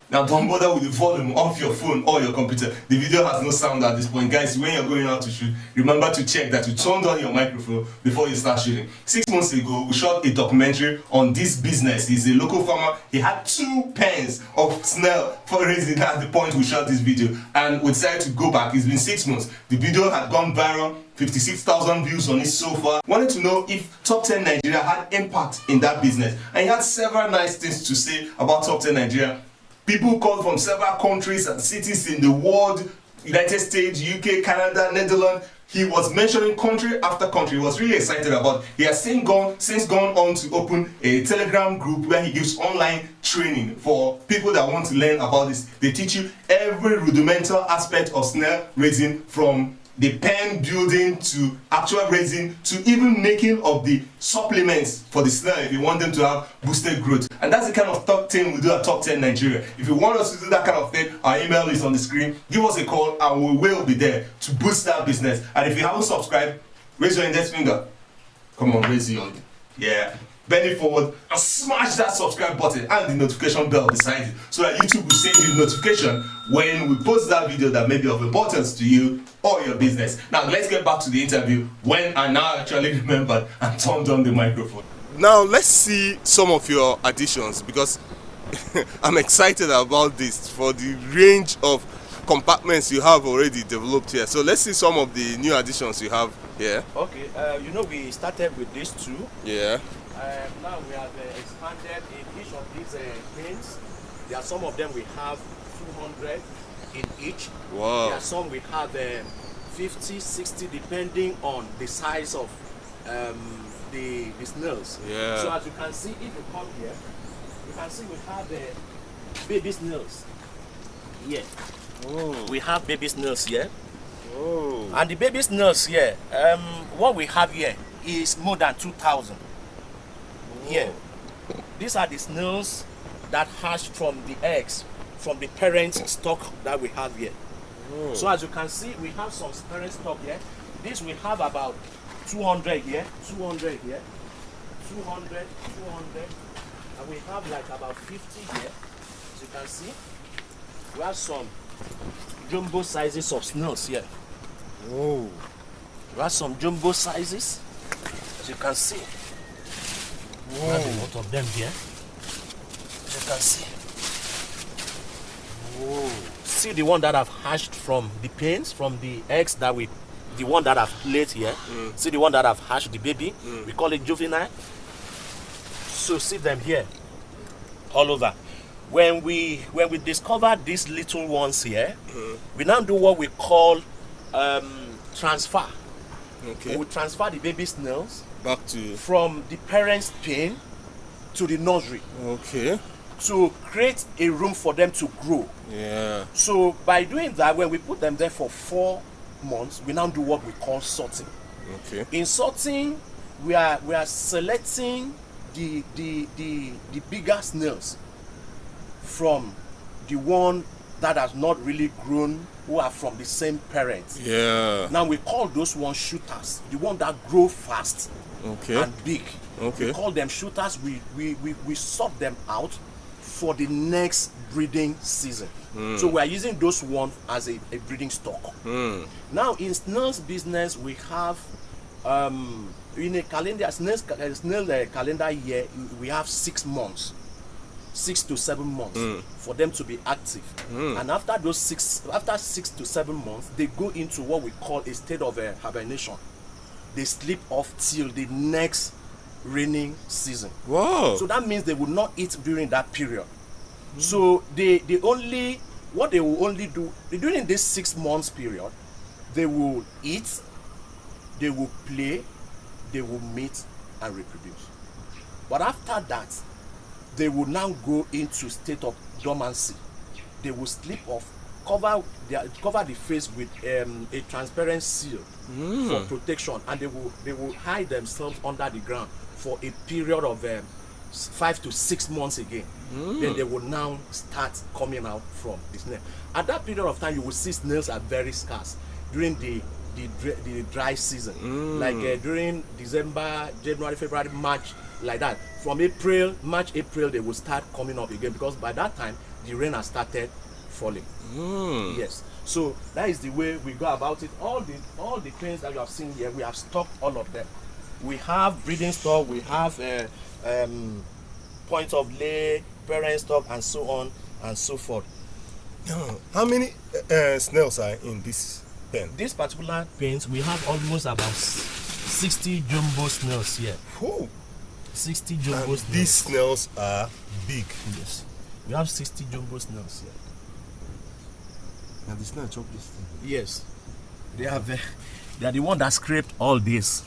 Now don't bother with the volume of your phone or your computer. The video has no sound at this point. Guys, when you're going out to shoot, remember to check that you turned on your microphone before you start shooting. 6 months ago, we shot a documentary on this business. He's a local farmer. He had 2 pens of snail for raising at the point we shot this video. And we decided to go back. It's been 6 months. The video had gone viral. 56,000 views on it so far. Wanted to know if Top 10 Nigeria had impact in that business. And he had several nice things to say about Top 10 Nigeria. People called from several countries and cities in the world, United States, UK, Canada, Netherlands. He was mentioning country after country. He was really excited about it. He has since gone on to open a Telegram group where he gives online training for people that want to learn about this. They teach you every rudimental aspect of snail raising, from the pen building to actual raising to even making of the supplements for the snail if you want them to have boosted growth. And that's the kind of top thing we do at Top 10 Nigeria. If you want us to do that kind of thing, our email is on the screen. Give us a call and we will be there to boost that business. And if you haven't subscribed, raise your index finger. Come on, raise your, yeah. Bend it forward and smash that subscribe button and the notification bell beside it, so that YouTube will send you notification when we post that video that may be of importance to you or your business. Now let's get back to the interview when I now actually remembered and turned on the microphone. Now let's see some of your additions, because I'm excited about this for the range of compartments you have already developed here. So let's see some of the new additions you have here. Okay, we started with these 2. Yeah. Now we have expanded in each of these pins. There are some of them we have 200 in each. Wow. There are some we have 50, 60, depending on the size of the snails. Yeah. So as you can see, if you come here, you can see we have baby snails here. Oh. We have baby snails here. Oh. And the baby snails here, what we have here is more than 2,000. Here, these are the snails that hatched from the eggs from the parent stock that we have here. Oh. So as you can see, we have some parent stock here. This we have about 200 here, 200 here, 200, 200, and we have like about 50 here. As you can see, we have some jumbo sizes of snails here. Oh. We have some jumbo sizes, as you can see. We have a lot of them here. As you can see. Whoa. See the one that have hatched from the pens, from the eggs that the one that have laid here. See the one that have hatched the baby. We call it juvenile. So see them here, all over. When we discover these little ones here, we now do what we call transfer. Okay. We transfer the baby snails Back to from the parents' pen to the nursery. Okay. To create a room for them to grow. Yeah. So by doing that, when we put them there for 4 months, we now do what we call sorting. Okay. In sorting, we are selecting the bigger snails from the one that has not really grown, who are from the same parents. Yeah. Now we call those ones shooters, the one that grow fast. Okay. And big. Okay. We call them shooters. We sort them out for the next breeding season. So we are using those ones as a breeding stock. Now in snails business, we have in a calendar snail calendar year, we have 6 months, 6 to 7 months for them to be active. And after 6 to 7 months, they go into what we call a state of hibernation. They sleep off till the next raining season. Wow. So that means they will not eat during that period. So they will only do during this 6 months period, they will eat, they will play, they will mate and reproduce. But after that, they will now go into state of dormancy. They will sleep off, cover the face with a transparent seal for protection, and they will hide themselves under the ground for a period of 5 to 6 months again. Then they will now start coming out from the snail. At that period of time, you will see snails are very scarce during the dry season, like during December, January, February, March, like that. From March, April, they will start coming up again, because by that time the rain has started falling. Yes. So that is the way we go about it. All the things that you have seen here, we have stocked all of them. We have breeding stock, we have point of lay, parent stock, and so on and so forth. How many snails are in this pen? This particular pens, we have almost about 60 jumbo snails here. Oh. 60 jumbo snails. These snails are big. Yes. We have 60 jumbo snails here. And the snail chop this thing. Yes. They are the one that scraped all this.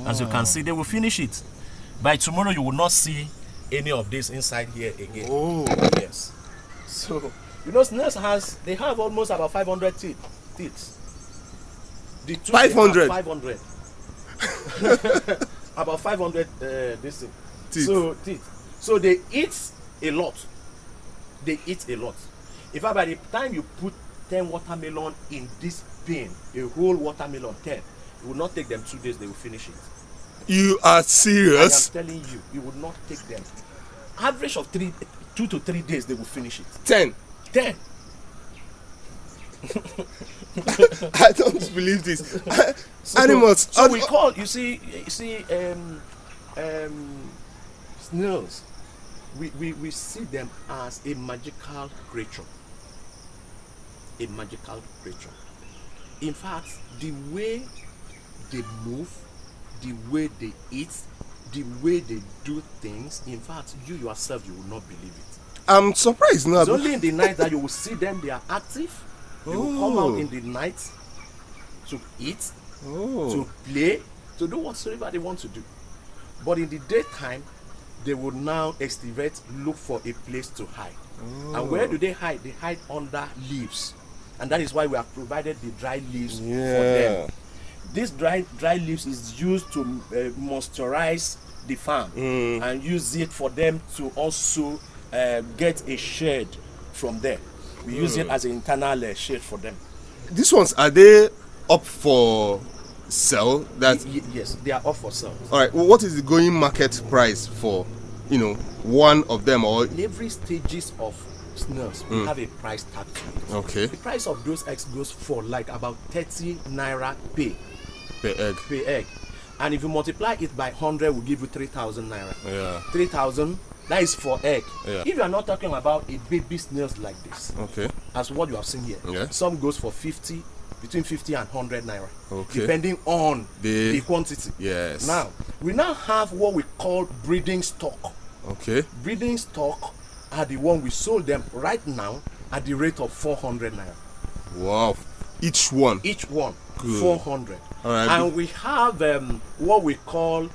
As you can see, they will finish it. By tomorrow, you will not see any of this inside here again. Oh. Yes. So, you know, snails they have almost about 500 teeth. The two 500? 500. About 500 this thing. Teeth. So, teeth. So, they eat a lot. They eat a lot. In fact, by the time you put 10 watermelon in this bin, a whole watermelon, 10, it will not take them 2 days, they will finish it. You are serious? I am telling you, it will not take them. Average of 2 to 3 days, they will finish it. 10. 10. I don't believe this. Animals. So we call, you see, snails. We see them as a magical creature. A magical creature. In fact, the way they move, the way they eat, the way they do things, in fact, you yourself, you will not believe it. I'm surprised now. It's only in the night that you will see them, they are active. They will come out in the night to eat, to play, to do whatsoever they want to do. But in the daytime, they will now excavate, look for a place to hide. And where do they hide? They hide under leaves. And that is why we have provided the dry leaves for them. This dry leaves is used to moisturize the farm and use it for them to also get a shade from there. We use it as an internal shade for them. These ones, are they up for sale? Yes, they are up for sale. All right. Well, what is the going market price for, one of them? Or in every stages of snails, we have a price tag to it. Okay. The price of those eggs goes for like about 30 naira per egg. And if you multiply it by 100, we'll give you 3,000 naira. Yeah. 3,000, that is for egg. Yeah. If you are not talking about a baby snails like this, okay, as what you have seen here, yeah, some goes for between 50 and 100 naira, okay, depending on the quantity. Yes. Now, we now have what we call breeding stock. Okay. Breeding stock are the one we sold them right now at the rate of 400 naira. Wow. Each one? Each one. Good. 400. All right. And we have what we call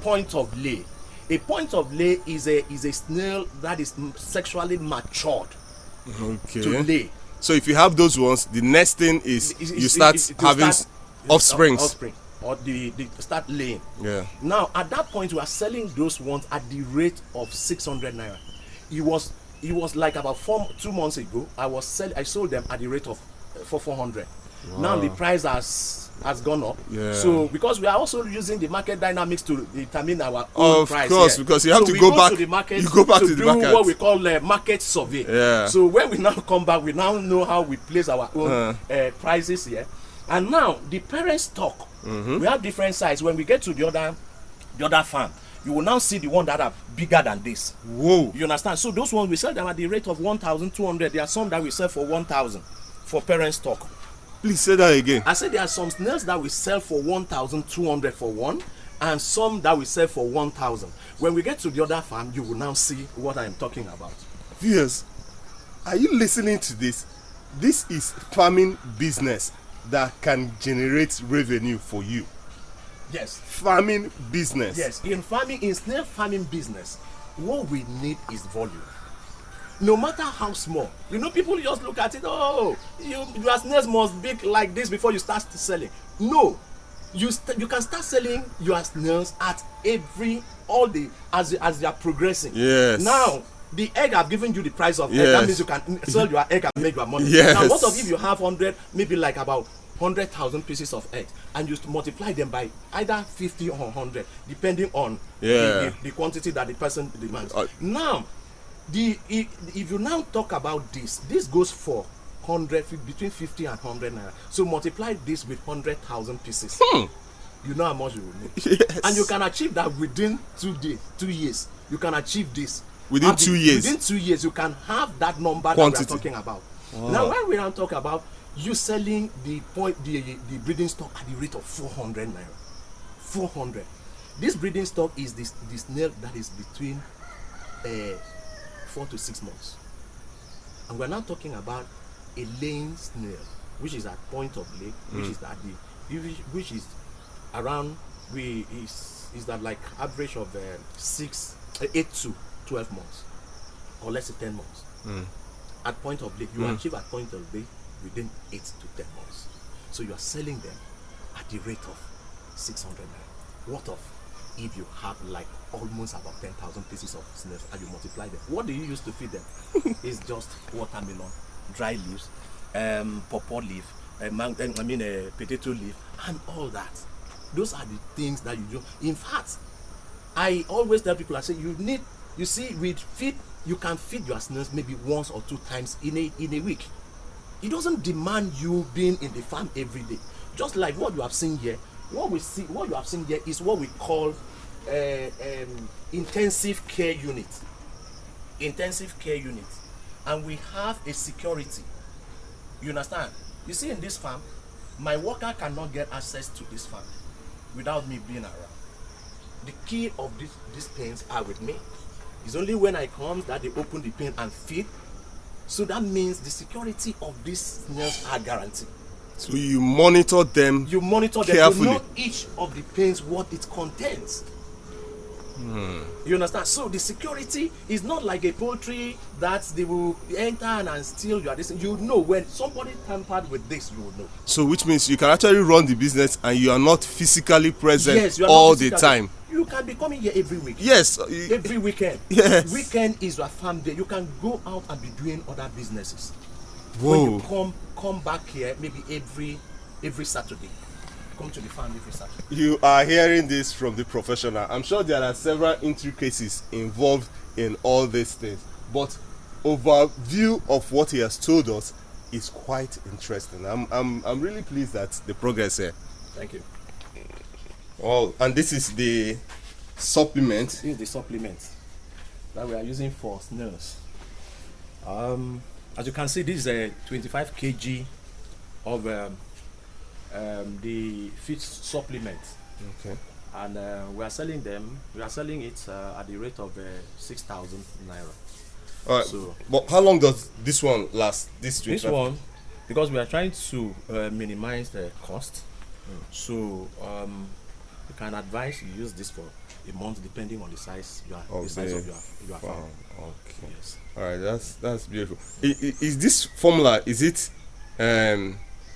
point of lay. A point of lay is a snail that is sexually matured to lay. So if you have those ones, the next thing is you start having offspring. Or they start laying. Yeah. Now at that point we are selling those ones at the rate of 600 naira. It was like about 2 months ago. I sold them at the rate of 400. Wow. Now the price has gone up. Yeah. So because we are also using the market dynamics to determine our own price. Of course, here. because you have so to go back to the market. You go back to do the market. What we call market survey. Yeah. So when we now come back, we now know how we place our own prices here. And now the parent stock, we have different size. When we get to the other farm, you will now see the one that are bigger than this. Whoa. You understand? So those ones we sell them at the rate of 1,200. There are some that we sell for 1,000 for parent stock. Please say that again. I said there are some snails that we sell for 1,200 for one, and some that we sell for 1,000. When we get to the other farm, you will now see what I am talking about. Viewers, are you listening to this? This is farming business that can generate revenue for you. Yes. Farming business. Yes. In snail farming business, what we need is volume. No matter how small, people just look at it. Oh, your snails must be like this before you start selling. No, you can start selling your snails at as they are progressing. Yes. Now the egg I've given you the price of egg. That means you can sell your egg and make your money. Yes. Now, what if you have 100, maybe like about 100,000 pieces of eggs, and you multiply them by either 50 or 100, depending on the quantity that the person demands. Now, if you now talk about this goes for 100, between 50 and 100 naira. So multiply this with 100,000 pieces. You know how much you will make. Yes. And you can achieve that within 2 years. You can achieve this. Within 2 years. Within 2 years, you can have that number Quantity. that we are talking about. Wow. Now, when we now talk about you selling the breeding stock at the rate of 400 naira. 400. This breeding stock is the snail that is between 4 to 6 months. And we're now talking about a laying snail, which is at point of lay, which is at which is around is that like average of 8 to 12 months, or let's say 10 months. At point of lay, you achieve at point of lay within 8 to 10 months. So you are selling them at the rate of 600 naira. What of if you have like almost about 10,000 pieces of snails and you multiply them? What do you use to feed them? It's just watermelon, dry leaves, pawpaw leaf, potato leaf, and all that. Those are the things that you do. In fact, I always tell people, I say you can feed your snails maybe once or 2 times in a week. It doesn't demand you being in the farm every day. Just like what you have seen here. What you have seen here is what we call intensive care unit. Intensive care unit. And we have a security. You understand? You see, in this farm, my worker cannot get access to this farm without me being around. The key of these pens are with me. It's only when I come that they open the pen and feed. So that means the security of these snails are guaranteed. So you monitor them. You monitor them. Carefully. You know each of the pens what it contains. You understand? So the security is not like a poultry that they will enter and steal your this. You know when somebody tampered with this, you will know. So which means you can actually run the business and you are not physically present Yes, you are all not the physically. time. You can be coming here every week. Yes. Every weekend. Yes. Weekend is your farm day. You can go out and be doing other businesses. Whoa. When you come back here maybe every Saturday. Come to the farm every Saturday. You are hearing this from the professional. I'm sure there are several intricacies involved in all these things, but overview of what he has told us is quite interesting. I'm really pleased that the progress here. Thank you. Oh, and this is the supplement. This is the supplement that we are using for snails. As you can see, this is a 25 kg of the feed supplement. Okay. And we are selling them. We are selling it at the rate of 6,000 naira. All right. So, but how long does this one last? This one, because we are trying to minimize the cost. So you can advise you use this for a month, depending on the size of your farm. Okay. Yes. All right. That's beautiful. Is this formula? Is it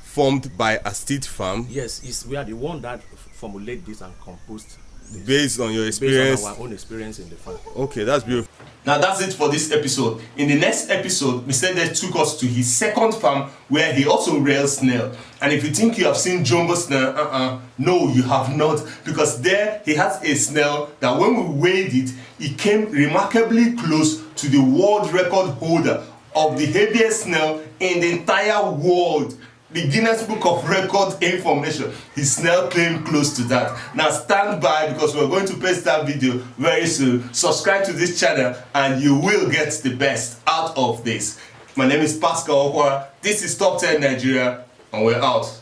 formed by Asteed farm? Yes, we are the one that formulate this and compost this. Based on your experience. Based on our own experience in the farm. Okay, that's beautiful. Now that's it for this episode. In the next episode, Mr. Edet took us to his second farm where he also rears snail. And if you think you have seen jumbo snail, no, you have not, because there he has a snail that when we weighed it, it came remarkably close to the world record holder of the heaviest snail in the entire world. The Guinness Book of Record information, his snail came close to that. Now stand by, because we're going to paste that video very soon. Subscribe to this channel and you will get the best out of this. My name is Paschal Okwara. This is Top 10 Nigeria and we're out.